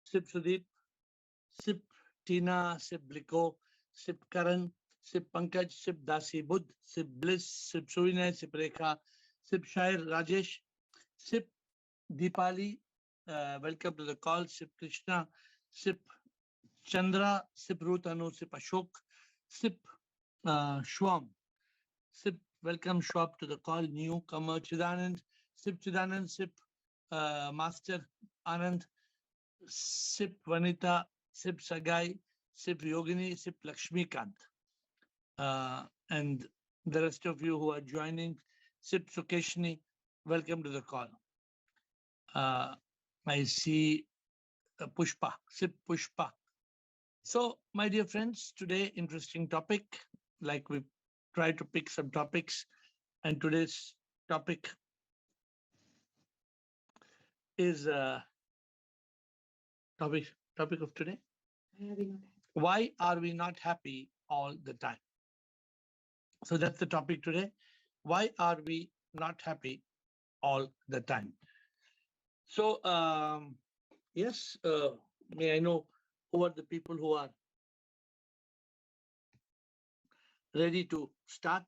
Sip Sudeep, Sip Tina, Sip Bliko, Sip Karan, Sip Pankaj, Sip Dasi Buddh, Sip Bliss, Sip Suvinay, Sip Rekha, Sip Shair Rajesh, Sip Deepali, welcome to the call. Sip Krishna, Sip Chandra, Sip Rutanu, Sip Ashok, Sip Shwam, Sip welcome Shwab to the call. Newcomer Chidanand, Sip Master Anand, Sip Vanita, Sip Sagai, Sip Yogini, Sip Lakshmikant. And the rest of you who are joining, Sip Sukeshni, welcome to the call. I see Pushpa, Sip Pushpa. So, my dear friends, today interesting topic, like we try to pick some topics, and today's topic is topic of today. Why are we not happy all the time? So that's the topic today. Why are we not happy all the time? So yes, may I know who are the people who are ready to start?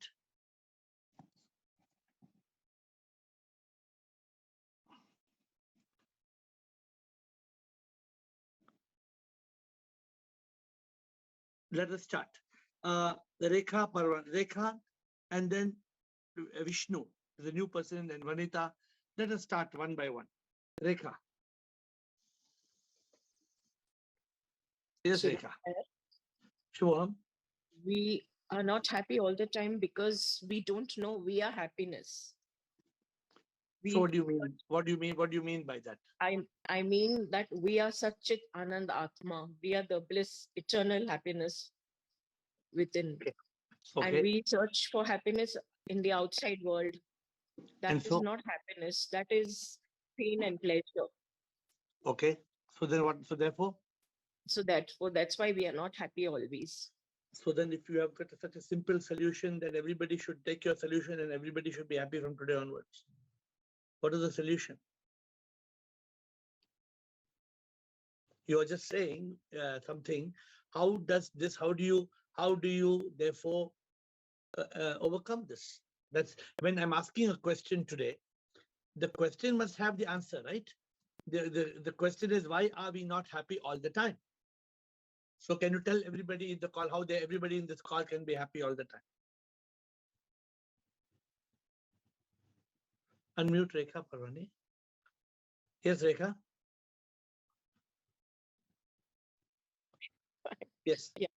Let us start. Rekha Parvan, Rekha, and then Vishnu, the new person, and Vanita. Let us start one by one. Rekha. Yes, Rekha. Sure. We are not happy all the time because we don't know we are happiness. So what do you mean? What do you mean? What do you mean by that? I mean that we are Satchit Anand Atma. We are the bliss, eternal happiness within. Okay. And we search for happiness in the outside world. That And is so- not happiness. That is pain and pleasure. Okay. So then what? So therefore? So that's why we are not happy always. So then if you have got such a simple solution, then everybody should take your solution and everybody should be happy from today onwards. What is the solution? You are just saying something. How does this, how do you therefore overcome this? That's when I'm asking a question today, the question must have the answer, right? The question is, why are we not happy all the time? So can you tell everybody in the call how everybody in this call can be happy all the time? Unmute Rekha Parvani. Yes, Rekha. Yes. Yeah.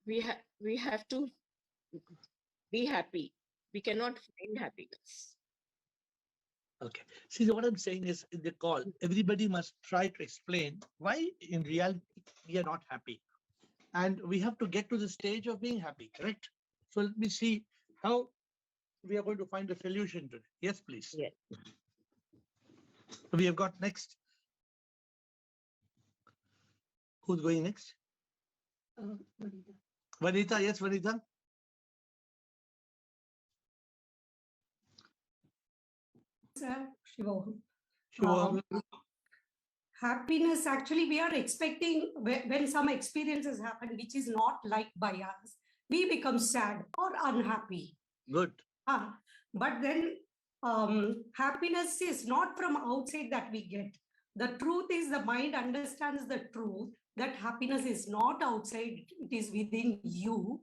We have to be happy. We cannot find happiness. Okay. See, what I'm saying is in the call, everybody must try to explain why in reality we are not happy. And we have to get to the stage of being happy, correct? So let me see how we are going to find a solution to it. Yes, please. Yes. We have got next. Who's going next? Vanita. Vanita, yes, Vanita. Sir, Shivoham. Sure. Happiness, actually, we are expecting when some experiences happen, which is not liked by us, we become sad or unhappy. Good. But then happiness is not from outside that we get. The truth is the mind understands the truth that happiness is not outside, it is within you.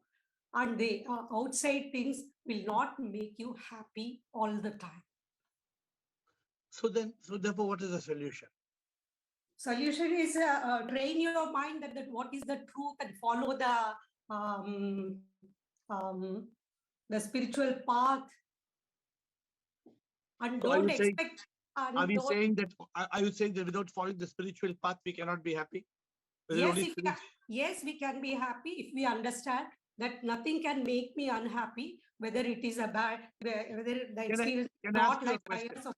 And the outside things will not make you happy all the time. So therefore, what is the solution? Solution is train your mind that what is the truth and follow the spiritual path. And So don't expect. Are you saying that without following the spiritual path, we cannot be happy? Yes, we can be happy if we understand that nothing can make me unhappy, whether it is a bad, whether the experience is not like fire.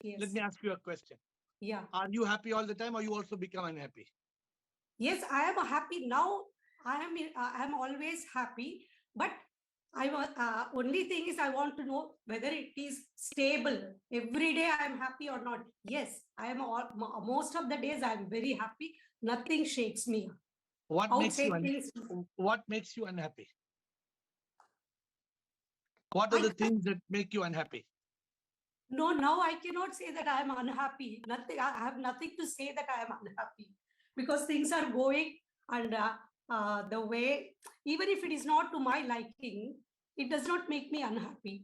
Yes. Let me ask you a question. Yeah. Are you happy all the time, or you also become unhappy? Yes, I am happy now. I am always happy, but I only thing is I want to know whether it is stable. Every day I am happy or not. Yes, I am most of the days I am very happy. Nothing shakes me. What makes you Outside things. what makes you unhappy? What are I the things that make you unhappy? No, now I cannot say that I am unhappy. Nothing. I have nothing to say that I am unhappy because things are going and the way, even if it is not to my liking, it does not make me unhappy.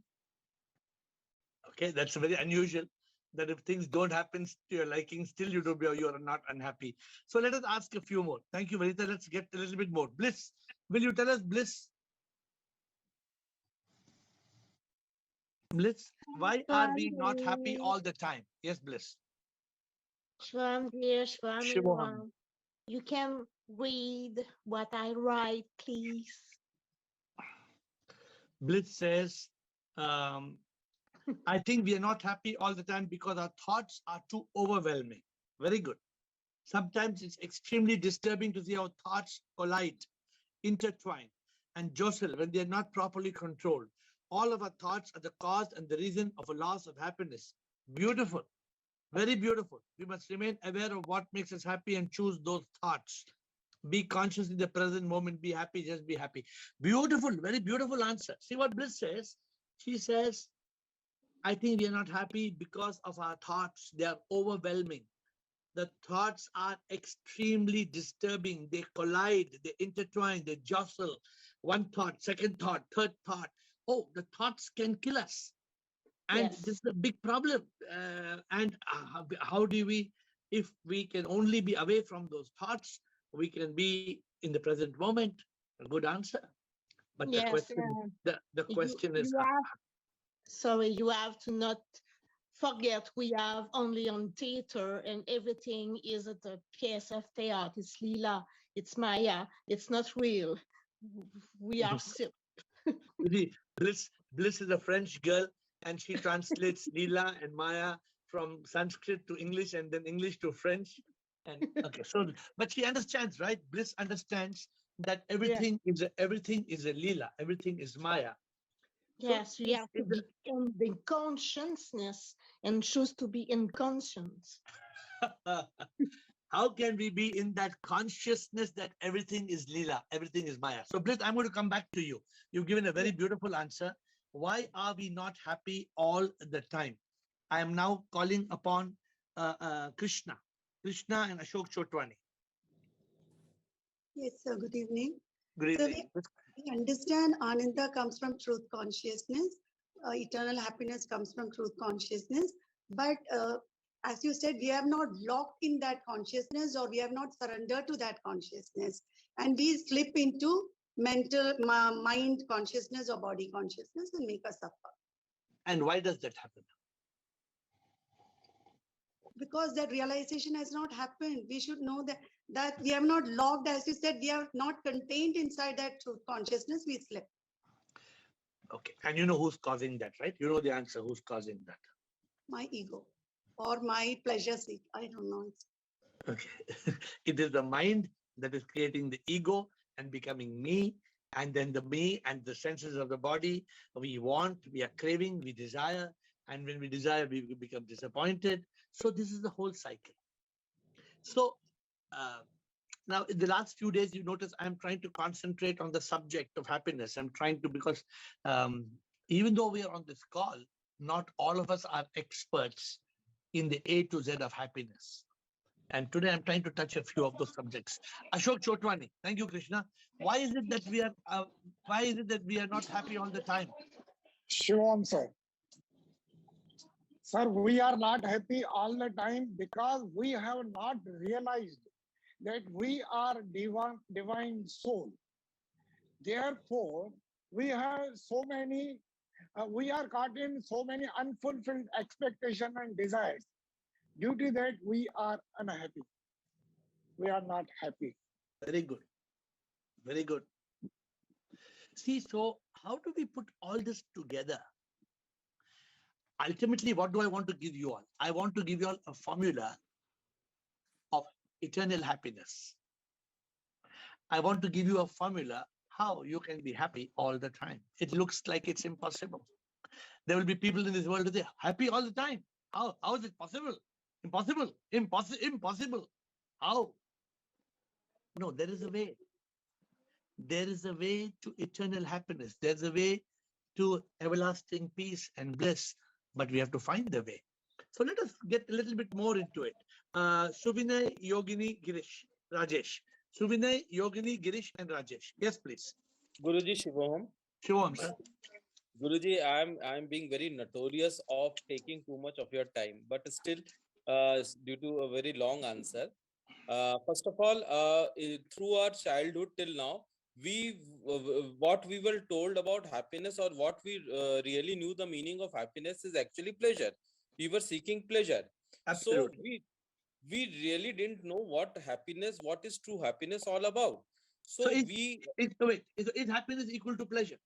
Okay, that's very unusual. That if things don't happen to your liking, still you are not unhappy. So let us ask a few more. Thank you, Vanita. Let's get a little bit more. Bliss, will you tell us, Bliss? Bliss, why are we not happy all the time? Yes, Bliss. Shvam dear, Shvam Shivoham. everyone. You can read what I write, please. Bliss says, I think we are not happy all the time because our thoughts are too overwhelming. Very good. Sometimes it's extremely disturbing to see how thoughts collide, intertwine, and jostle when they are not properly controlled. All of our thoughts are the cause and the reason of a loss of happiness. Beautiful. Very beautiful. We must remain aware of what makes us happy and choose those thoughts. Be conscious in the present moment. Be happy. Just be happy. Beautiful. Very beautiful answer. See what Bliss says? She says, I think we are not happy because of our thoughts. They are overwhelming. The thoughts are extremely disturbing. They collide, they intertwine, they jostle. One thought, second thought, third thought. Oh, the thoughts can kill us. And Yes. this is a big problem. How do we, if we can only be away from those thoughts, we can be in the present moment? A good answer. But the Yes, question, the question is, sorry, you have to not forget we have only on theater and everything is at a piece of theater. It's Lila, it's Maya, it's not real. We are still. Bliss is a French girl and she translates Leela and Maya from Sanskrit to English and then English to French. And okay, so but she understands, right? Bliss understands that everything is a Leela, everything is Maya. Yes, we have to be in the consciousness and choose to be in conscience. How can we be in that consciousness that everything is Leela, everything is Maya? So Bliss, I'm going to come back to you. You've given a very beautiful answer. Why are we not happy all the time? I am now calling upon Krishna and Ashok Chotwani. Yes, sir. Good evening. Good evening. So we understand Ananda comes from truth consciousness. Eternal happiness comes from truth consciousness. But as you said, we have not locked in that consciousness or we have not surrendered to that consciousness. And we slip into mental mind consciousness or body consciousness and make us suffer. And why does that happen? Because that realization has not happened. We should know that we have not locked, as you said, we are not contained inside that truth consciousness, we slip. Okay, and you know who's causing that, right? You know the answer, who's causing that? My ego or my pleasure seek, I don't know. Okay, it is the mind that is creating the ego and becoming me, and then the me and the senses of the body. We want, we are craving, we desire, and when we desire, we become disappointed. So this is the whole cycle. So now in the last few days, you notice I'm trying to concentrate on the subject of happiness. I'm trying to, because even though we are on this call, not all of us are experts in the A to Z of happiness. And today I'm trying to touch a few of those subjects. Ashok Chotwani, thank you, Krishna. Why is it that we are not happy all the time? Shivam, sir. Sir, we are not happy all the time because we have not realized that we are divine soul. Therefore, we have so many, we are caught in so many unfulfilled expectations and desires. Due to that, we are unhappy. We are not happy. Very good. Very good. See, so how do we put all this together? Ultimately, what do I want to give you all? I want to give you all a formula of eternal happiness. I want to give you a formula how you can be happy all the time. It looks like it's impossible. There will be people in this world who say happy all the time. How is it possible? Impossible. Impossible. How? No, there is a way. There is a way to eternal happiness. There's a way to everlasting peace and bliss, but we have to find the way. So let us get a little bit more into it. Subhinay, Yogini, Girish, Rajesh. Subhinay, Yogini, Girish, and Rajesh. Yes, please. Guruji Shivam. Shivam, sir. Guruji, I'm being very notorious of taking too much of your time, but still, due to a very long answer. First of all, through our childhood till now, what we were told about happiness, or what we really knew the meaning of happiness, is actually pleasure. We were seeking pleasure. Absolutely. So we really didn't know what is true happiness all about. So is happiness equal to pleasure?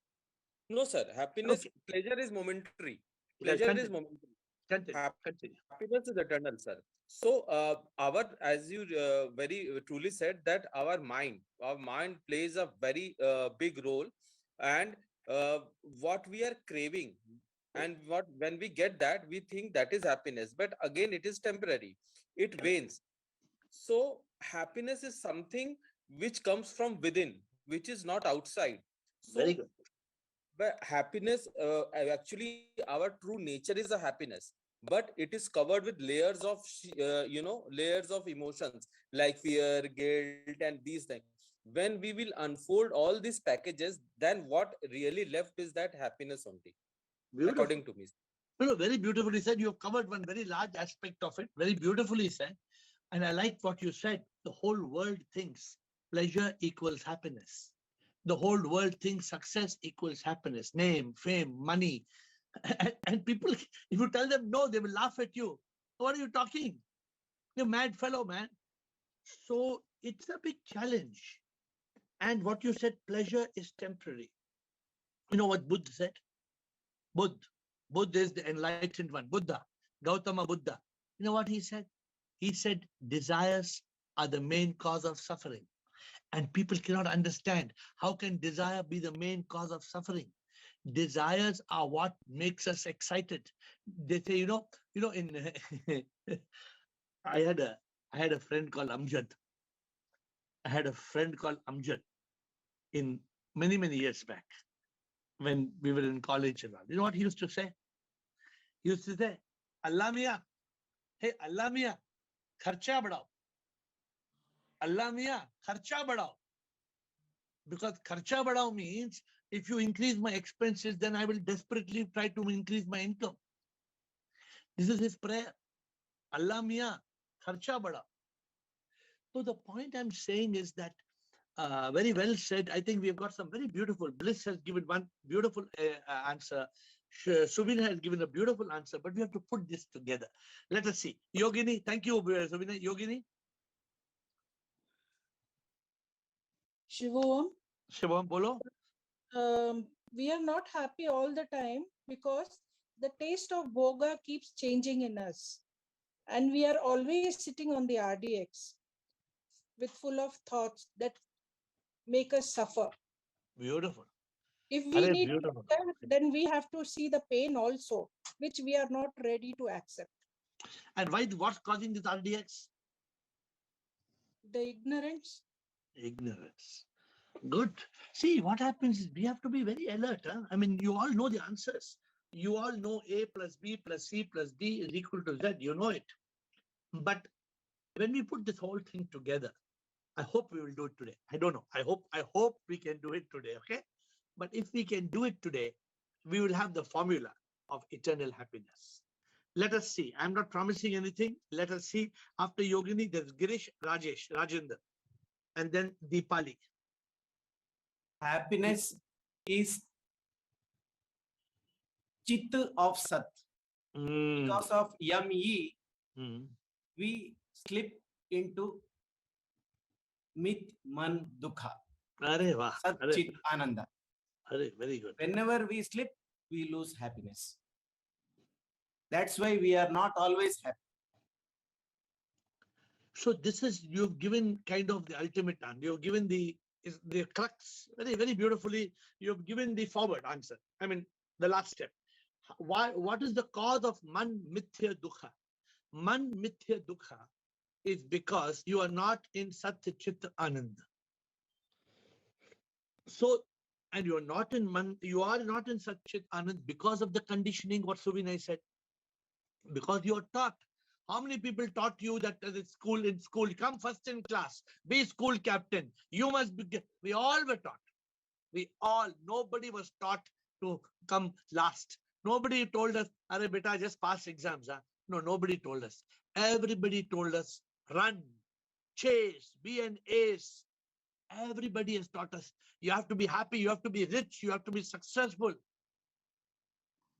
No, sir. Happiness, Okay. pleasure is momentary. Yeah, Pleasure is continue. momentary. Continue. Happiness is eternal, sir. So, as you very truly said, that our mind plays a very big role, and what we are craving, and when we get that, we think that is happiness. But again, it is temporary. It wanes. So, happiness is something which comes from within, which is not outside. Very So, good. but happiness, actually, our true nature is a happiness, but it is covered with layers of, layers of emotions like fear, guilt, and these things. When we will unfold all these packages, then what really left is that happiness only, Beautiful. according to me. No, very beautifully said. You have covered one very large aspect of it. Very beautifully said. And I like what you said. The whole world thinks pleasure equals happiness. The whole world thinks success equals happiness, name, fame, money. And people, if you tell them no, they will laugh at you. What are you talking? You're a mad fellow, man. So it's a big challenge. And what you said, pleasure is temporary. You know what Buddha said? Buddha is the enlightened one. Buddha, Gautama Buddha. You know what he said? He said, desires are the main cause of suffering. And people cannot understand, how can desire be the main cause of suffering? Desires are what makes us excited. They say, in I had a friend called Amjad. I had a friend called Amjad in many, many years back when we were in college and all. You know what he used to say? He used to say, Allah Mia, hey Allah Mia, kharcha badao. Allah Mia, kharcha badao. Because kharcha badao means if you increase my expenses, then I will desperately try to increase my income. This is his prayer. Allah Mia, kharcha badao. So the point I'm saying is that very well said. I think we have got some very beautiful. Bliss has given one beautiful answer. Subina has given a beautiful answer, but we have to put this together. Let us see. Yogini, thank you, Subina. Yogini? Shivam, Shivam, bolo. We are not happy all the time because the taste of boga keeps changing in us. And we are always sitting on the RDX with full of thoughts that make us suffer. Beautiful. If we need beautiful. pleasure, then we have to see the pain also, which we are not ready to accept. And what's causing this RDX? The ignorance. Ignorance. Good. See, what happens is we have to be very alert. Huh? I mean, you all know the answers. You all know A plus B plus C plus D is equal to Z. You know it. But when we put this whole thing together, I hope we will do it today. I don't know. I hope we can do it today. Okay. But if we can do it today, we will have the formula of eternal happiness. Let us see. I'm not promising anything. Let us see. After Yogini, there's Girish, Rajesh, Rajendra, and then Deepali. Happiness is Chit of Sat. Because of ME, we slip into Mit Man Dukha. Sat Chit Ananda. Very good. Whenever we slip, we lose happiness. That's why we are not always happy. So this is, you've given kind of the ultimate answer. You've given the is the crux. Very, very beautifully, you've given the forward answer. I mean, the last step. Why? What is the cause of man mithya dukha? Man mithya dukha is because you are not in Satya Chit Anand. So, and you are not in man, you are not in Satya Chit Anand because of the conditioning, what Suvinay said. Because you are taught. How many people taught you that in school, come first in class, be school captain, you must be, we all were taught. Nobody was taught to come last. Nobody told us, "Arey beta, just pass exams." Huh? No, nobody told us. Everybody told us, run, chase, be an ace. Everybody has taught us, you have to be happy, you have to be rich, you have to be successful.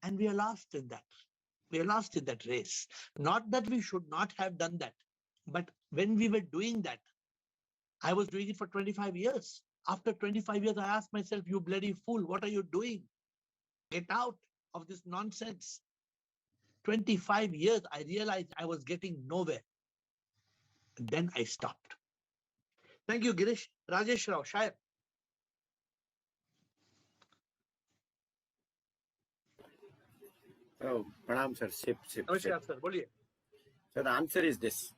And we are lost in that. We are lost in that race. Not that we should not have done that, but when we were doing that, I was doing it for 25 years. After 25 years, I asked myself, you bloody fool, what are you doing? Get out of this nonsense. 25 years, I realized I was getting nowhere. And then I stopped. Thank you, Girish. Rajesh Rao, Shayar. Oh, pranam sir, sip. Namaskar, sir. Boliye. So the answer is this.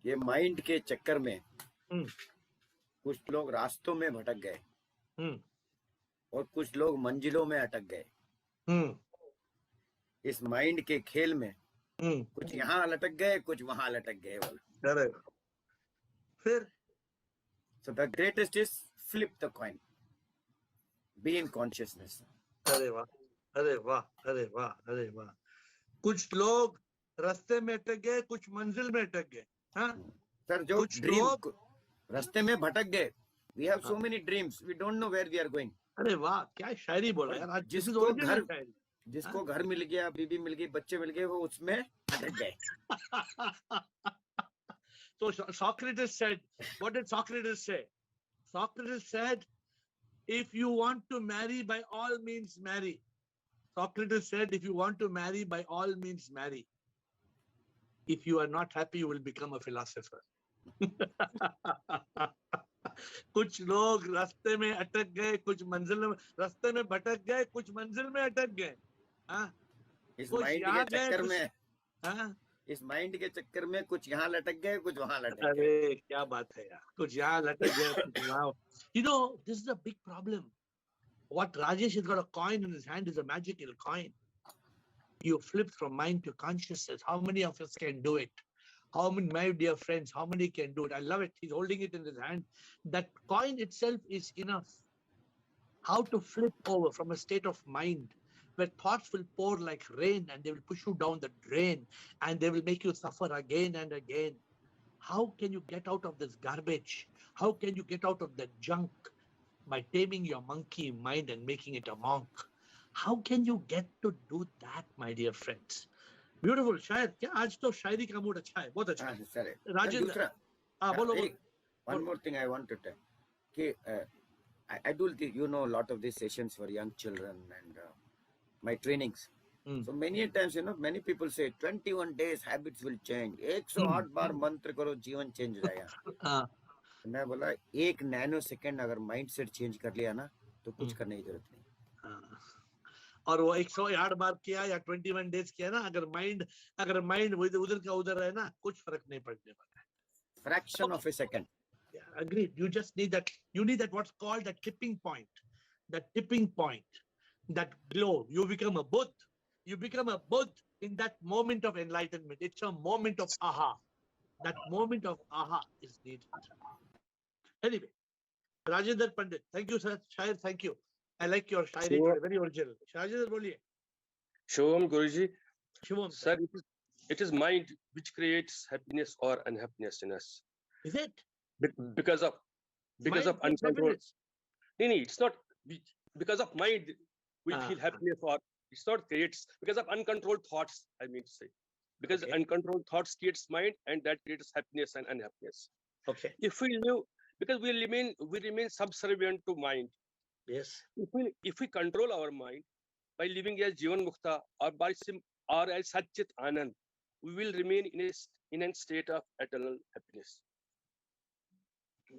ये mind के चक्कर में कुछ लोग रास्तों में भटक गए और कुछ लोग मंजिलों में अटक गए। इस माइंड के खेल में कुछ यहाँ लटक गए, कुछ वहां लटक गए बोला। फिर so the greatest is flip the coin, be in consciousness. अरे वाह, अरे वाह, अरे वाह, अरे वाह। कुछ लोग रास्ते में अटक गए, कुछ मंजिल में अटक गए। हाँ सर, जो ड्रीम रास्ते में भटक गए, we have so many dreams, we don't know where we are going. अरे वाह, क्या शायरी बोला यार आज। जिसको घर मिल गया, बीबी मिल गई, बच्चे मिल गए, वो उसमें अटक गए। So Socrates said, what did Socrates say? Socrates said, if you want to marry, by all means marry. Socrates said, if you want to marry, by all means marry. If you are not happy, you will become a philosopher. कुछ लोग रास्ते में अटक गए, कुछ मंजिल में, रास्ते में भटक गए, कुछ मंजिल में अटक गए। हाँ, इस माइंड के चक्कर में, हाँ, इस माइंड के चक्कर में कुछ यहाँ लटक गए, कुछ वहां लटक गए। अरे क्या बात है यार, कुछ यहाँ लटक गए, कुछ वहां। You know, this is a big problem. What Rajesh has got a coin in his hand is a magical coin. You flip from mind to consciousness. How many of us can do it? How many, my dear friends, how many can do it? I love it. He's holding it in his hand. That coin itself is enough. How to flip over from a state of mind where thoughts will pour like rain and they will push you down the drain and they will make you suffer again and again. How can you get out of this garbage? How can you get out of that junk? By taming your monkey mind and making it a monk. How can you get to do that, my dear friends? Beautiful. शायर क्या आज तो शायरी का mood अच्छा है, बहुत अच्छा है। राजेंद्र, बोलो। One more thing I want to tell. कि I do, you know, a lot of these sessions for young children and my trainings. So many times, you know, many people say 21 days habits will change. 108 बार मंत्र करो, जीवन change हो जाएगा। मैं बोला 1 nano second अगर mind set change कर लिया ना, तो कुछ करने की जरूरत नहीं। और वो 108 बार किया या 21 डेज किया ना, अगर माइंड उधर का उधर है ना, कुछ फर्क नहीं पड़ने वाला है। Fraction of a second. Yeah, agreed. You just need that. You need that what's called the tipping point. That tipping point, that glow. You become a Buddha. You become a Buddha in that moment of enlightenment. It's a moment of aha. That moment of aha is needed. Anyway, Rajendra Pandit, thank you, sir. Shair, thank you. I like your shairi, very original. Rajendra, boliye. Shivam Guruji. Shivam, sir, it is mind which creates happiness or unhappiness in us. Is it? Because of uncontrolled. No, it's not because of mind we feel happiness, or it's not creates because of uncontrolled thoughts. I mean to say, because uncontrolled thoughts creates mind, and that creates happiness and unhappiness. Okay. If we live, because we remain subservient to mind. Yes. If we control our mind by living as Jivan Mukta or as Satchit Anand, we will remain in a state of eternal happiness.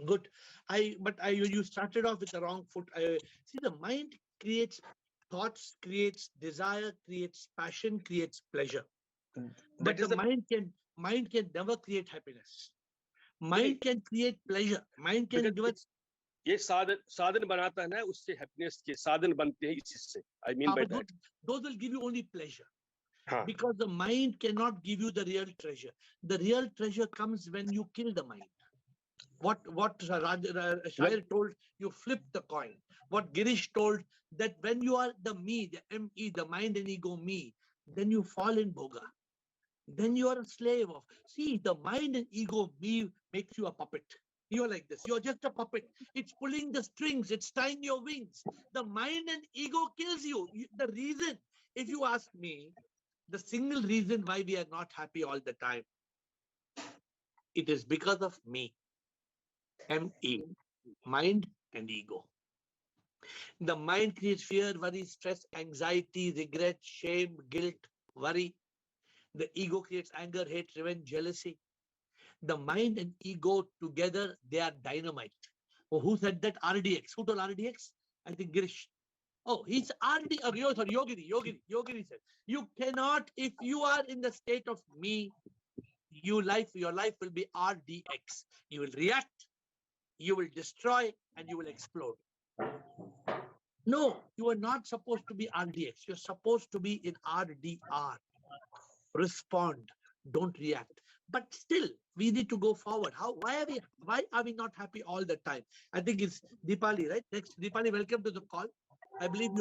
Good. You started off with the wrong foot. See, the mind creates thoughts, creates desire, creates passion, creates pleasure. But the mind can never create happiness. Mind can create pleasure. Mind can give us. ये साधन बनाता है ना, उससे happiness के साधन बनते हैं इसी से. I mean by that. Those will give you only pleasure. Because the mind cannot give you the real treasure. The real treasure comes when you kill the mind. What Shair told, you flip the coin. What Girish told, that when you are the me, the M-E, the mind and ego me, then you fall in bhoga. Then you are a slave of. See, the mind and ego me makes you a puppet. You're like this. You're just a puppet. It's pulling the strings. It's tying your wings. The mind and ego kills you. The reason, if you ask me, the single reason why we are not happy all the time, it is because of me. M-E, mind and ego. The mind creates fear, worry, stress, anxiety, regret, shame, guilt, worry. The ego creates anger, hate, revenge, jealousy. The mind and ego together, they are dynamite. Oh, who said that? RDX. Who told RDX? I think Girish. Oh, he's RD. Oh, sorry, Yogini said, you cannot, if you are in the state of me, your life will be RDX. You will react, you will destroy, and you will explode. No, you are not supposed to be RDX. You're supposed to be in RDR. Respond, don't react. But still, we need to go forward. Why are we not happy all the time? I think it's Deepali, right? Next, Deepali, welcome to the call. I believe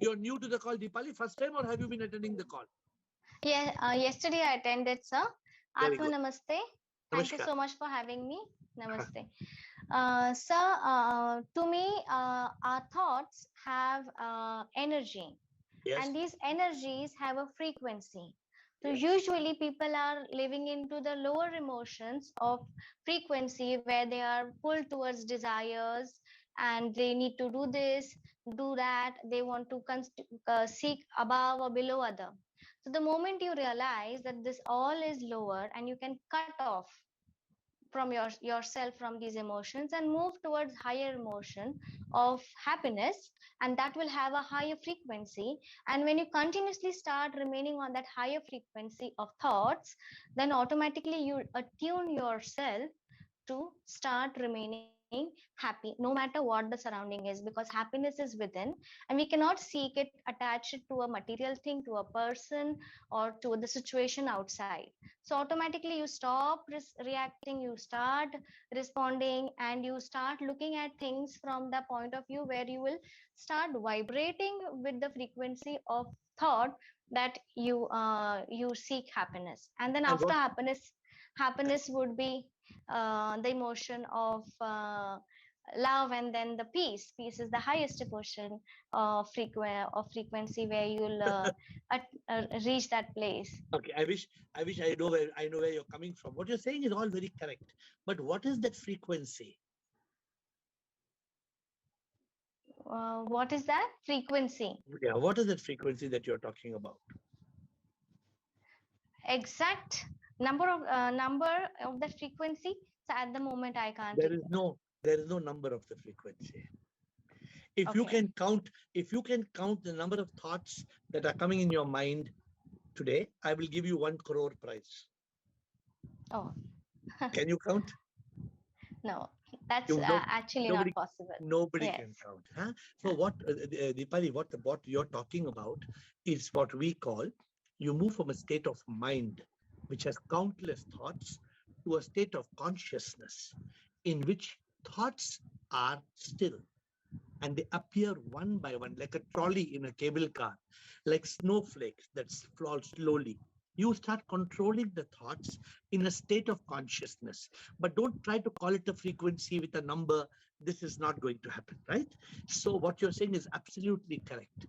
you're new to the call, Deepali. First time, or have you been attending the call? Yeah, yesterday I attended, sir. Atma Namaste. Thank you so much for having me. Namaste. Sir, to me, our thoughts have energy. Yes. And these energies have a frequency. So usually people are living into the lower emotions of frequency where they are pulled towards desires and they need to do this, do that. They want to seek above or below other. So the moment you realize that this all is lower and you can cut off from yourself from these emotions and move towards higher emotion of happiness, and that will have a higher frequency. And when you continuously start remaining on that higher frequency of thoughts, then automatically you attune yourself to start remaining happy no matter what the surrounding is, because happiness is within and we cannot seek it attached to a material thing, to a person, or to the situation outside. So automatically you stop reacting, you start responding, and you start looking at things from the point of view where you will start vibrating with the frequency of thought that you seek happiness. And then after happiness would be the emotion of love, and then the peace. Peace is the highest emotion of frequency where you'll reach that place. Okay, I wish I know where you're coming from. What you're saying is all very correct, but what is that frequency? What is that frequency? Yeah, what is that frequency that you're talking about? Exact number of that frequency. So at the moment I can't. There is no number of the frequency. If you can count the number of thoughts that are coming in your mind today, I will give you 1 crore prize. Oh. Can you count? No, that's actually not possible. Nobody can count. Huh? So what, Deepali, what you're talking about is what we call, you move from a state of mind, which has countless thoughts, to a state of consciousness, in which thoughts are still. And they appear one by one, like a trolley in a cable car, like snowflakes that fall slowly. You start controlling the thoughts in a state of consciousness, but don't try to call it a frequency with a number. This is not going to happen, right? So what you're saying is absolutely correct.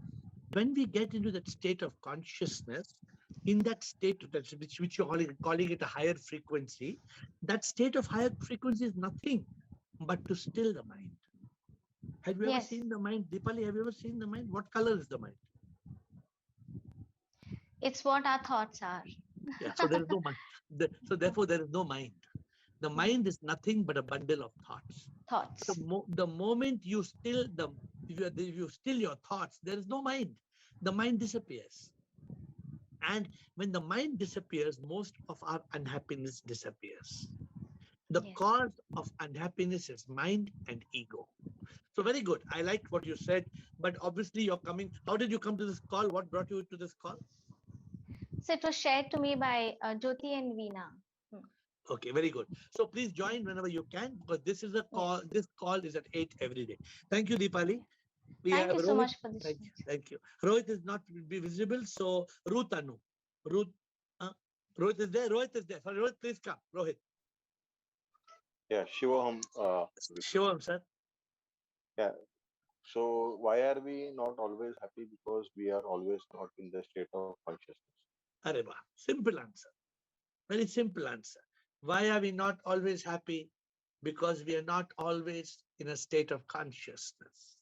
When we get into that state of consciousness, in that state which you're calling it a higher frequency, that state of higher frequency is nothing but to still the mind. Have you ever seen the mind? Deepali, have you ever seen the mind? What color is the mind? It's what our thoughts are. Yeah, so there is no mind. So therefore, there is no mind. The mind is nothing but a bundle of thoughts. Thoughts. The moment you still you still your thoughts, there is no mind. The mind disappears. And when the mind disappears, most of our unhappiness disappears. The Yes. cause of unhappiness is mind and ego. So very good. I liked what you said, but obviously you're coming. How did you come to this call? What brought you to this call? So it was shared to me by Jyoti and Veena. Okay, very good. So please join whenever you can, because this is a call. This call is at 8 every day. Thank you, Deepali. We Thank have you so Rohit. much for this. Thank you. Thank you. Rohit is not be visible, so Ruth Anu. Ruth, Rohit is there. Rohit is there. Sorry, Rohit, please come. Rohit. Yeah, Shivam. Shivam, sir. Yeah. So why are we not always happy? Because we are always not in the state of consciousness. Areba. Simple answer. Very simple answer. Why are we not always happy? Because we are not always in a state of consciousness.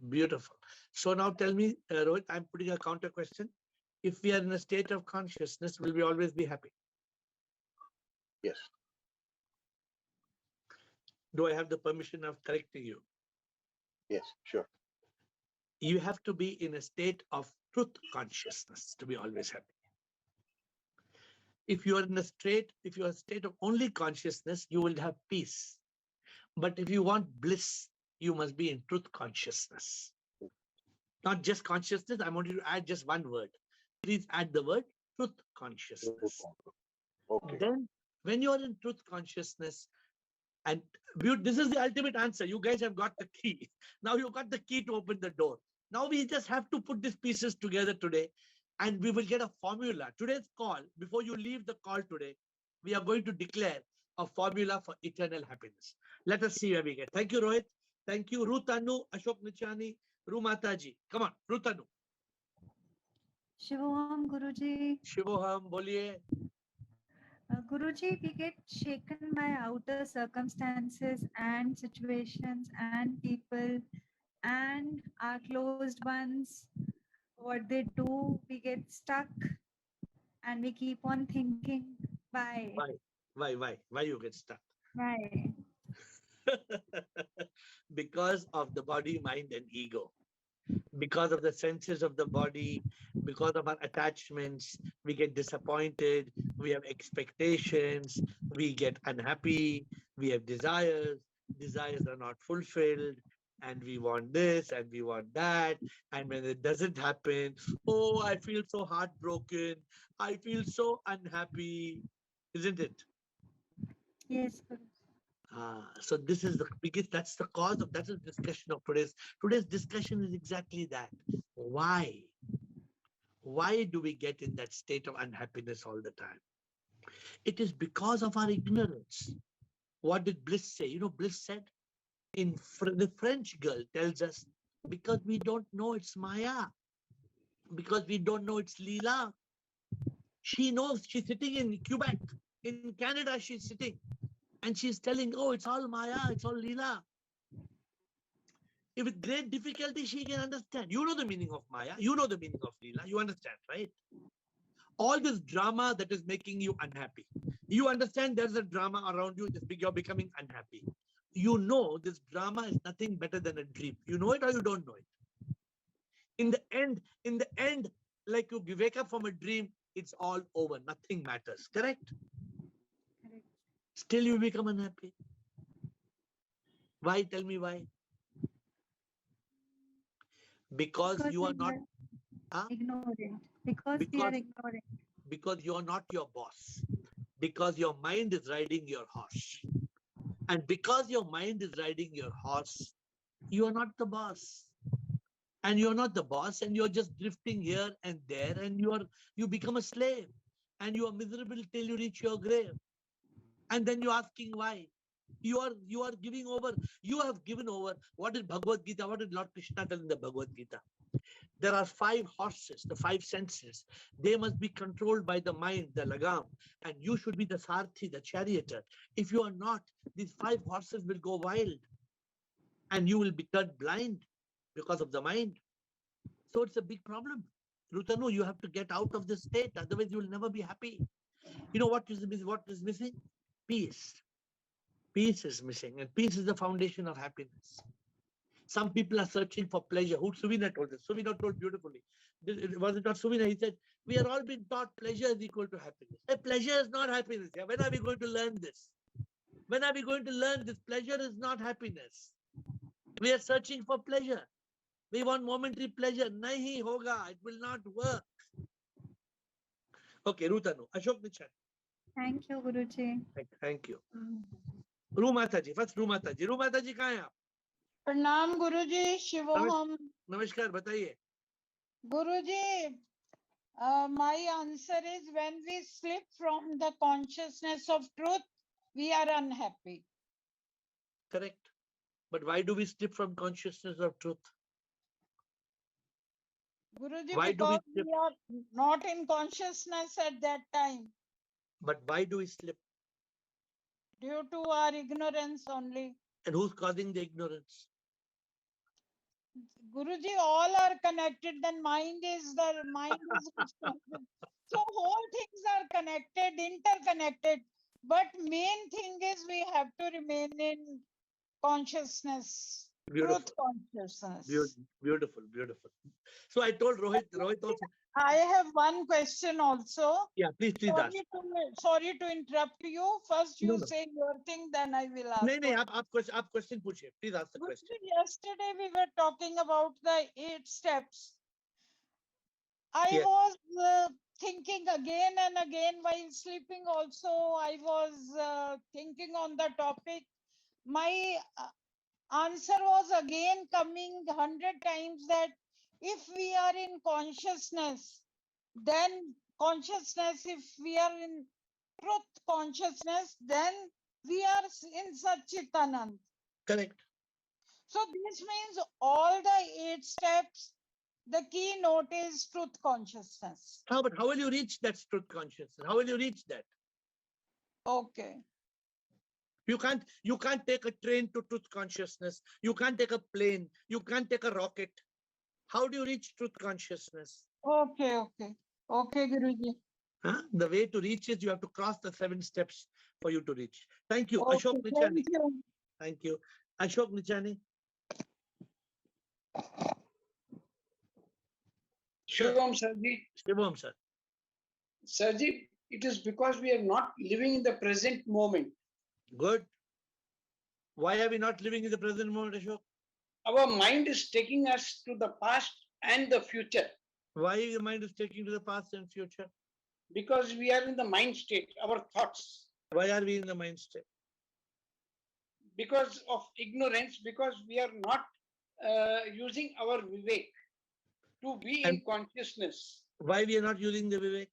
Beautiful. So now tell me, Rohit, I'm putting a counter question. If we are in a state of consciousness, will we always be happy? Yes. Do I have the permission of correcting you? Yes, sure. You have to be in a state of truth consciousness to be always happy. If you are in a state, if you are a state of only consciousness, you will have peace. But if you want bliss, you must be in truth consciousness. Not just consciousness. I want you to add just one word. Please add the word truth consciousness. Okay. Then when you are in truth consciousness, and this is the ultimate answer. You guys have got the key. Now you've got the key to open the door. Now we just have to put these pieces together today, and we will get a formula. Today's call, before you leave the call today, we are going to declare a formula for eternal happiness. Let us see where we get. Thank you, Rohit. Thank you, Ruth Anu, Ashok Nichani, Rumataji. Come on, Ruth Anu. Shivoham, Guruji. Shivoham, boliye. Guruji, we get shaken by outer circumstances and situations and people and our closed ones. What they do, we get stuck and we keep on thinking, why? Why you get stuck? Why? Because of the body, mind, and ego. Because of the senses of the body, because of our attachments, we get disappointed, we have expectations, we get unhappy, we have desires are not fulfilled, and we want this and we want that, and when it doesn't happen, oh, I feel so heartbroken, I feel so unhappy, isn't it? Yes. So this is the biggest, that's the cause of, that's the discussion of today's discussion is exactly that. Why do we get in that state of unhappiness all the time? It is because of our ignorance. What did Bliss say? You know, Bliss said, the French girl tells us, because we don't know it's Maya, because we don't know it's Leela. She knows, she's sitting in Quebec, in Canada, she's sitting. And she's telling, oh, it's all Maya, it's all Leela. If with great difficulty, she can understand. You know the meaning of Maya, you know the meaning of Leela, you understand, right? All this drama that is making you unhappy. You understand there's a drama around you, you're becoming unhappy. You know this drama is nothing better than a dream. You know it or you don't know it. In the end, like you wake up from a dream, it's all over, nothing matters, correct? Still you become unhappy. Why? Tell me why. Because you are not ignorant. Because we are ignorant. Because you are not your boss. Because your mind is riding your horse. And because your mind is riding your horse, you are not the boss. And you're not the boss, and you're just drifting here and there, and you become a slave, and you are miserable till you reach your grave. And then you're asking why. You are giving over, you have given over. What is Bhagavad Gita? What did Lord Krishna tell in the Bhagavad Gita? There are 5 horses, the 5 senses. They must be controlled by the mind, the lagam, and you should be the sarthi, the charioteer. If you are not, these 5 horses will go wild and you will be turned blind because of the mind. So it's a big problem. Rutanu, you have to get out of this state, otherwise you will never be happy. You know what is missing? Peace. Peace is missing, and peace is the foundation of happiness. Some people are searching for pleasure. Who Suvina told this? Suvina told beautifully. Was it not Suvina? He said, we are all being taught pleasure is equal to happiness. Hey, pleasure is not happiness. Yeah? When are we going to learn this? When are we going to learn this? Pleasure is not happiness. We are searching for pleasure. We want momentary pleasure. Nahi hoga. It will not work. Okay, Rutanu. Ashok Nichan. Thank you, Guruji. Thank you. Rumataji. First Rumataji. Rumataji, kahan hai aap? प्रणाम गुरुजी शिवोहम नमस्कार, बताइए. Guruji, my answer is when we slip from the consciousness of truth, we are unhappy. Correct. But why do we slip from consciousness of truth? Guruji, Why do we because we are not in consciousness at that time. But why do we slip? Due to our ignorance only. And who's causing the ignorance? Guruji, all are connected. Then mind is responsible. So whole things are connected, interconnected. But main thing is we have to remain in consciousness. Beautiful. Truth consciousness. Beautiful, beautiful. So I told Rohit also. I have one question also. Yeah, please ask. Sorry to interrupt you. First you No. say your thing, then I will ask. No, आप question पूछिए. Please ask the question. Yesterday we were talking about the 8 steps. I Yes. was thinking again and again while sleeping also. I was thinking on the topic. My answer was again coming 100 times that if we are in consciousness, then consciousness, if we are in truth consciousness, then we are in Satchitanand. Correct. So this means all the 8 steps, the keynote is truth consciousness. But how will you reach that truth consciousness? How will you reach that? Okay. You can't take a train to truth consciousness. You can't take a plane. You can't take a rocket. How do you reach truth consciousness? Okay, Guruji. The way to reach is you have to cross the 7 steps for you to reach. Thank you, Okay, Ashok Nichani. thank you. Thank you, Ashok Nichani. Shivam Sarji. Shivam sir. Sarji, it is because we are not living in the present moment. Good. Why are we not living in the present moment, Ashok? Our mind is taking us to the past and the future. Why your mind is taking to the past and future? Because we are in the mind state, our thoughts. Why are we in the mind state? Because of ignorance, because we are not using our vivek to be in consciousness. Why we are not using the vivek?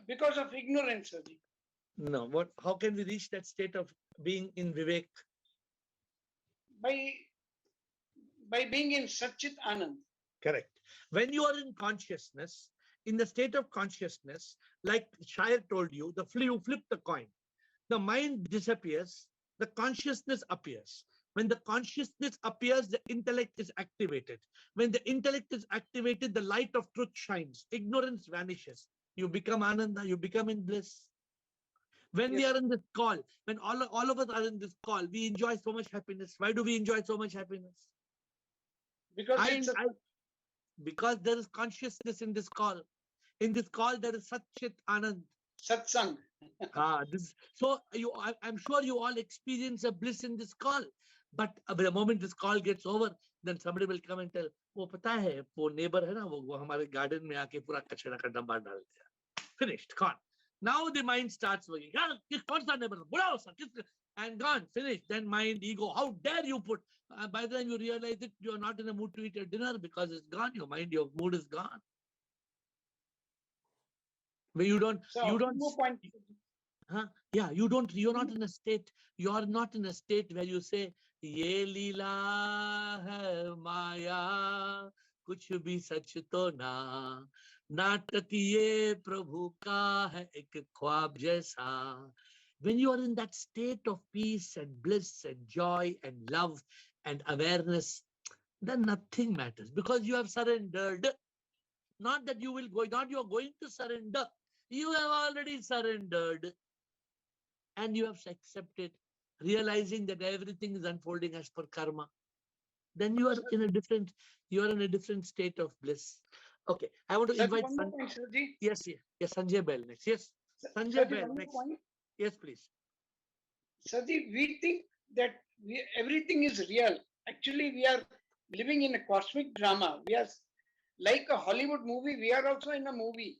Because of ignorance, Sarji. No. How can we reach that state of being in vivek? By being in Satchit Anand. Correct. When you are in consciousness, in the state of consciousness, like Shair told you, you flip the coin. The mind disappears, the consciousness appears. When the consciousness appears, the intellect is activated. When the intellect is activated, the light of truth shines. Ignorance vanishes. You become Ananda, you become in bliss. When we are in this call, when all of us are in this call, we enjoy so much happiness. Why do we enjoy so much happiness? Because there is consciousness in this call. In this call, there is Satchit Anand. Satsang. So I'm sure you all experience a bliss in this call. But the moment this call gets over, then somebody will come and tell, वो पता है, वो neighbor है ना, वो हमारे garden में आके पूरा कचरा का डब्बा डाल दिया. Finished, gone. Now the mind starts working. कौन सा neighbor? बुलाओ sir, and gone, finished. Then mind, ego, how dare you put? By the time you realize it, you are not in a mood to eat your dinner because it's gone. Your mind, your mood is gone. But you're not in a state. You are not in a state where you say, "Ye leela hai maya, kuch bhi sach to na, natak ye Prabhu ka hai ek khwab jaisa." When you are in that state of peace and bliss and joy and love and awareness, then nothing matters because you have surrendered. Not that you will go, not you are going to surrender. You have already surrendered. and you have accepted, realizing that everything is unfolding as per karma, then you are in a different, state of bliss. Okay, I want to Sir, invite one more point, Sirji. Yes, Sanjay Bell next. Yes, Sanjay Sirji, Bell one more next. point. Yes, please. Sirji, we think that everything is real. Actually, we are living in a cosmic drama. We are like a Hollywood movie. We are also in a movie.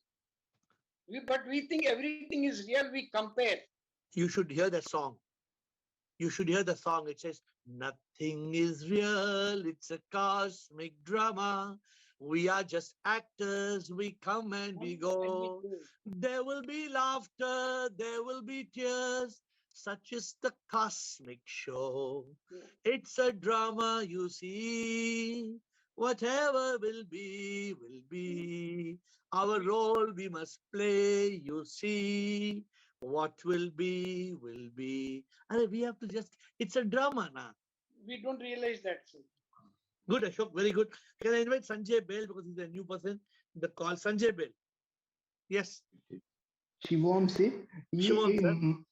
But we think everything is real. We compare. You should hear the song. You should hear the song. It says, nothing is real. It's a cosmic drama. We are just actors. We come and we go. There will be laughter. There will be tears. Such is the cosmic show. It's a drama, you see. Whatever will be, will be. Our role we must play, you see. What will be, will be. And we have to just, it's a drama now. We don't realize that, sir. Good, Ashok, very good. Can I invite Sanjay Bell because he's a new person? The call, Sanjay Bell. Yes. Shivam से Shivam sir,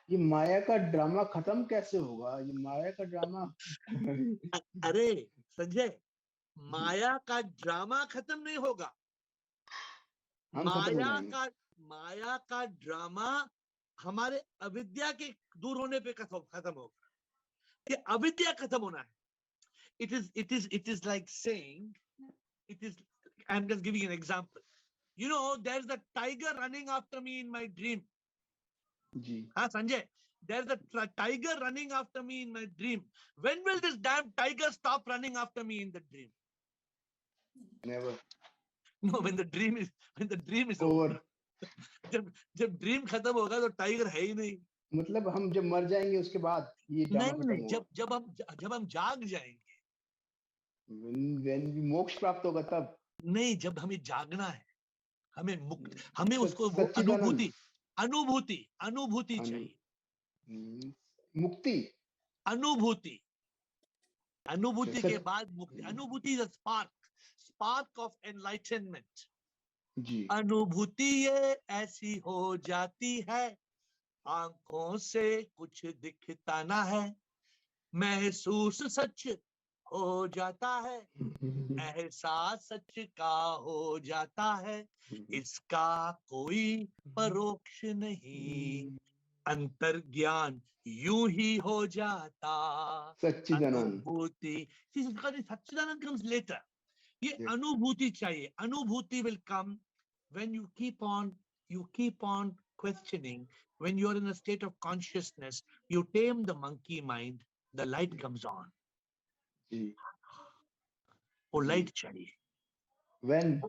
ये माया का drama खत्म कैसे होगा? ये माया का drama अरे संजय, माया का ड्रामा खत्म नहीं होगा. हम खत्म हो जाएंगे. माया का ड्रामा हमारे अविद्या के दूर होने पे खत्म होगा. कि अविद्या खत्म होना है. It is like saying, I'm just giving an example. You know, there's a tiger running after me in my dream. Ji. Sanjay, there's a tiger running after me in my dream. When will this damn tiger stop running after me in the dream? Never. No, when the dream is over. जब dream खत्म होगा तो tiger है ही नहीं. मतलब हम जब मर जाएंगे उसके बाद ये ड्रामा खत्म होगा. जब हम जाग जाएंगे. When मोक्ष प्राप्त होगा तब. नहीं, जब हमें जागना है, हमें उसको अनुभूति चाहिए. मुक्ति. अनुभूति के बाद मुक्ति. अनुभूति is a spark of enlightenment. जी. अनुभूति ये ऐसी हो जाती है, आंखों से कुछ दिखता ना है, महसूस सच हो जाता है, एहसास सच का हो जाता है, इसका कोई परोक्ष नहीं, अंतर ज्ञान यूं ही हो जाता. अनुभूति. Satchidanand comes later. ये अनुभूति चाहिए. अनुभूति will come when you keep on questioning. When you are in a state of consciousness, you tame the monkey mind, the light comes on. वो light चाहिए. When?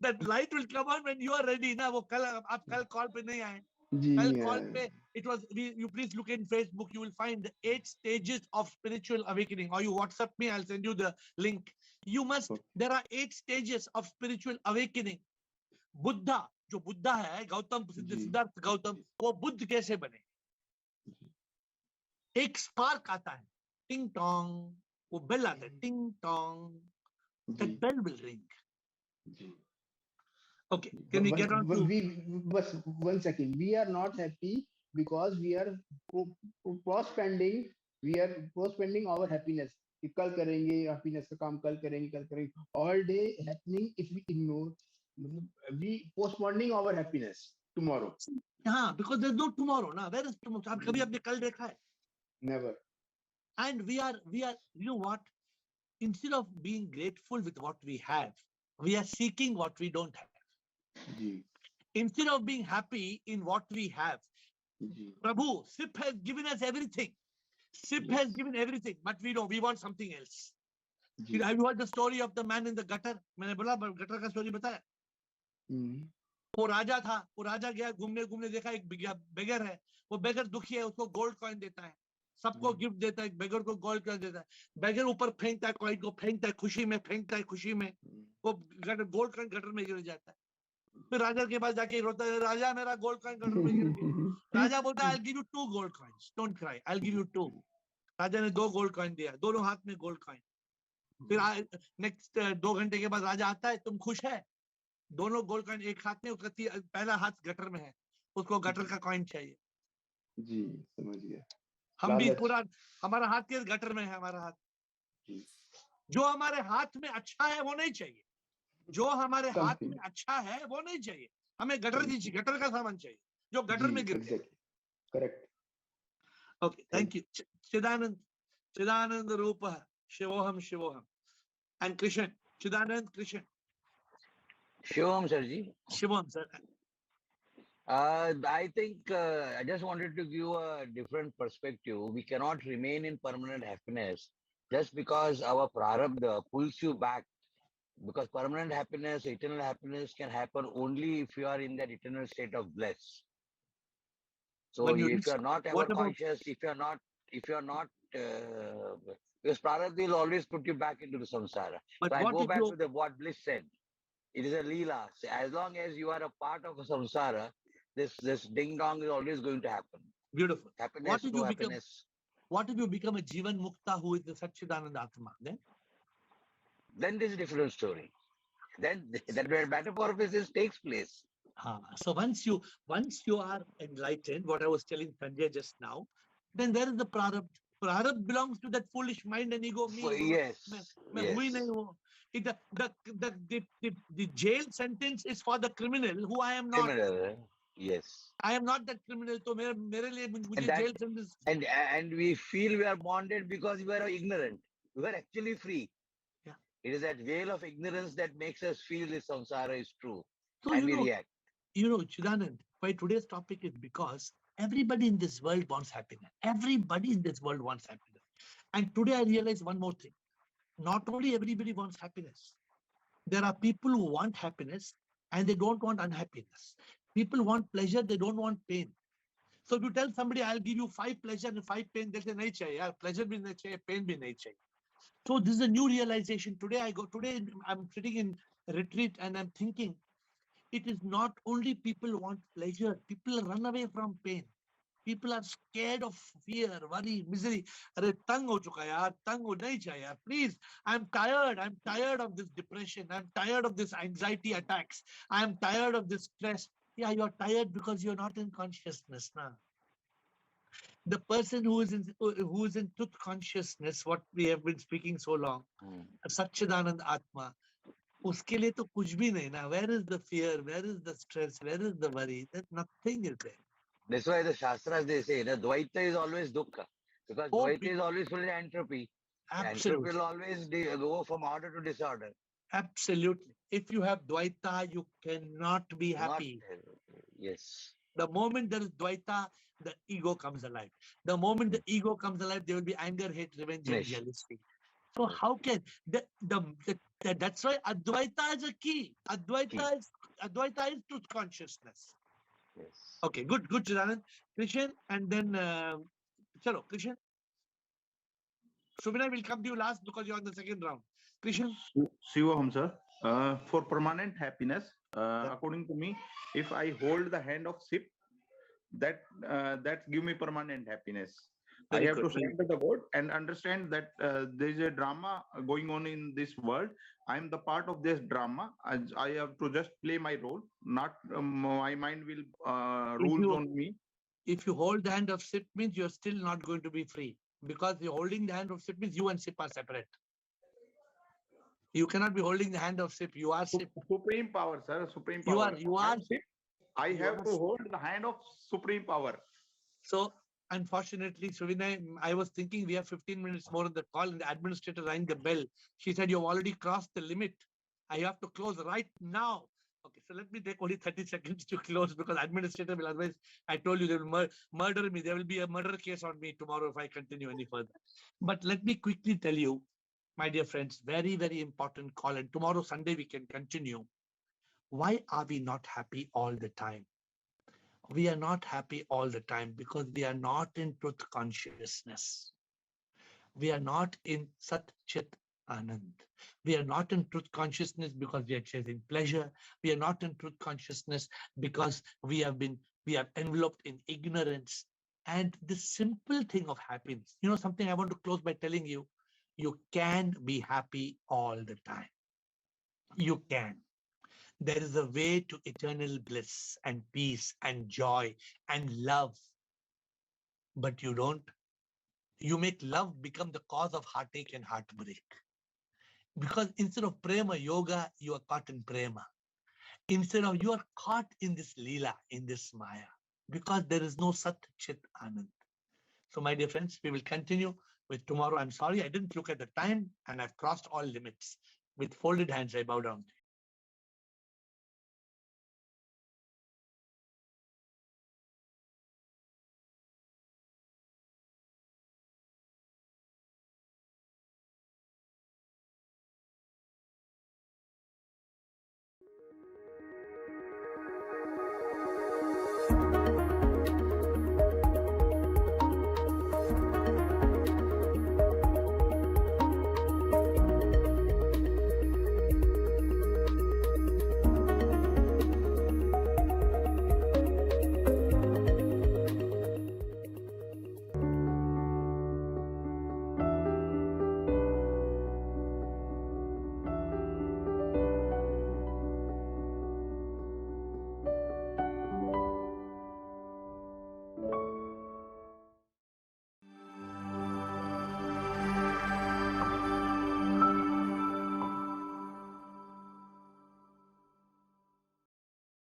That light will come on when you are ready. ना वो आप कल call पे नहीं आए. कल call पे it was. You please look in Facebook. You will find the 8 stages of spiritual awakening. Or you WhatsApp me. I'll send you the link. You must. There are 8 stages of spiritual awakening. Buddha, जो बुद्धा है, गौतम सिद्धार्थ गौतम, वो बुद्ध कैसे बने? एक spark आता है, टिंग टोंग, वो बेल आता है, टिंग Tong. That bell will ring. Okay, can we get on to? But 1 second. We are not happy because we are postponing. We are postponing our happiness. कि कल करेंगे happiness का काम, कल करेंगे. All day happening. If we ignore, we postponing our happiness tomorrow. हाँ, because there's no tomorrow. ना, where is tomorrow? आप कभी आपने कल देखा है? Never. And we are. You know what? Instead of being grateful with what we have, we are seeking what we don't have. Instead of being happy in what we have, Prabhu, SIP has given us everything. SIP has given everything, but we want something else. Have you heard the story of the man in the gutter? मैंने बोला gutter का story बताया. वो राजा था, वो राजा गया घूमने देखा एक बेगर है, वो बेगर दुखी है, उसको गोल्ड कॉइन देता है, सबको गिफ्ट देता है, बेगर को गोल्ड कॉइन देता है, बेगर ऊपर फेंकता है, कॉइन को फेंकता है, खुशी में फेंकता है, खुशी में वो गोल्ड कॉइन गटर में गिर जाता है. फिर राजा के पास जाके रोता है, राजा मेरा गोल्ड कॉइन गटर में गिर गया. राजा बोलता है, I'll give you 2 gold coins, don't cry, I'll give you 2. राजा ने 2 गोल्ड कॉइन दिया, दोनों हाथ में गोल्ड कॉइन. फिर नेक्स्ट 2 घंटे के बाद राजा आता है, तुम खुश है? दोनों गोल्ड कॉइन एक हाथ में, उसका पहला हाथ गटर में है. उसको गटर का कॉइन चाहिए। जी समझ गया। हम भी लालच। पूरा, हमारा हाथ के गटर में है, हमारा हाथ। जी। जो हमारे हाथ में अच्छा है वो नहीं चाहिए, जो हमारे हाथ Something. में अच्छा है वो नहीं चाहिए, हमें गटर Something. की गटर का सामान चाहिए जो गटर जी में गिर गया। exactly. Correct. Okay, thank you. चिदानंद, चिदानंद रूप शिवोहम शिवोहम, एंड कृष्ण, चिदानंद कृष्ण Shivam Sarji. शिवोहम sir. I think I just wanted to give a different perspective. We cannot remain in permanent happiness just because our prarabdha pulls you back. Because permanent happiness, eternal happiness can happen only if you are in that eternal state of bliss. So When you if you are not ever what about conscious, if you are not, because prarabdha will always put you back into the samsara. but So I what go if back you to the what Bliss said. It is a leela. So as long as you are a part of a samsara, this ding dong is always going to happen. beautiful? Happiness, What if no you become? happiness. What if you become a Jivan Mukta who is the Satchidanand Atma? Then this is a different story. Then that where metamorphosis takes place. So once you are enlightened, what I was telling Sanjay just now, then where is the prarabdha? Prarabdha belongs to that foolish mind and ego. Me, Yes. मैं हुई नहीं हूँ. The jail sentence is for the criminal who I am not. Criminal, yes. I am not that criminal. तो मेरे लिए मुझे And that- jail sentence. And we feel we are bonded because we are ignorant. We are actually free. Yeah. It is that veil of ignorance that makes us feel this samsara is true. So And we react. Chidanand, why today's topic is because everybody in this world wants happiness. Everybody in this world wants happiness. And today I realize one more thing. Not only everybody wants happiness. There are people who want happiness and they don't want unhappiness. People want pleasure, they don't want pain. So if you tell somebody, I'll give you 5 pleasure and 5 pain, they'll say, nahi chahiye, pleasure bhi nahi chahiye, pain bhi nahi chahiye. So this is a new realization. Today I'm sitting in retreat and I'm thinking, it is not only people want pleasure, people run away from pain. People are scared of fear, worry, misery. Arey, tang ho chuka yaar, tang ho nahi chahiye yaar. Please, I'm tired of this depression. I'm tired of this anxiety attacks. I'm tired of this stress. Yeah, you're tired because you're not in consciousness now. The person who is in truth consciousness, what we have been speaking so long, Satchidanand Atma, uske liye to kuch bhi nahi na. Where is the fear? Where is the stress? Where is the worry? That nothing is there. That's why the Shastras, they say that Dvaita is always dukkha. Because Dvaita is always full of entropy. Absolutely. Entropy will always go from order to disorder. Absolutely. If you have Dvaita, you cannot be happy. Yes. The moment there is Dvaita, the ego comes alive. The moment the ego comes alive, there will be anger, hate, revenge, and Yes. jealousy. So how can that's why Advaita is a key. Advaita is truth consciousness. Yes. Okay, good, Chidanand. Krishan, and then chalo, Krishan. Subina will come to you last because you're on the second round. Krishan. Shivam, sir. For permanent happiness, according to me, if I hold the hand of ship, that give me permanent happiness. Very I have good. to surrender the world and understand that there is a drama going on in this world. I am the part of this drama. I have to just play my role. Not my mind will rules on me. If you hold the hand of ship, means you're still not going to be free, because you're holding the hand of ship means you and ship are separate. You cannot be holding the hand of ship. You are ship. Supreme power, sir. Supreme power. You are ship. I have to hold the hand of supreme power. So unfortunately, Suvina, I was thinking we have 15 minutes more on the call, and the administrator rang the bell. She said, you've already crossed the limit. I have to close right now. Okay, so let me take only 30 seconds to close, because administrator will otherwise, I told you, they will murder me. There will be a murder case on me tomorrow if I continue any further. But let me quickly tell you, my dear friends, very, very important call. And tomorrow, Sunday, we can continue. Why are we not happy all the time? We are not happy all the time because we are not in truth consciousness. We are not in Sat Chit Anand. We are not in truth consciousness because we are chasing pleasure. We are not in truth consciousness because we are enveloped in ignorance. And the simple thing of happiness, something I want to close by telling you, you can be happy all the time. You can. There is a way to eternal bliss and peace and joy and love. But you don't. You make love become the cause of heartache and heartbreak. Because instead of prema yoga, you are caught in prema. Instead of you are caught in this lila, in this maya. Because there is no Sat Chit Anand. So my dear friends, we will continue with tomorrow. I'm sorry, I didn't look at the time and I've crossed all limits. With folded hands, I bow down to you.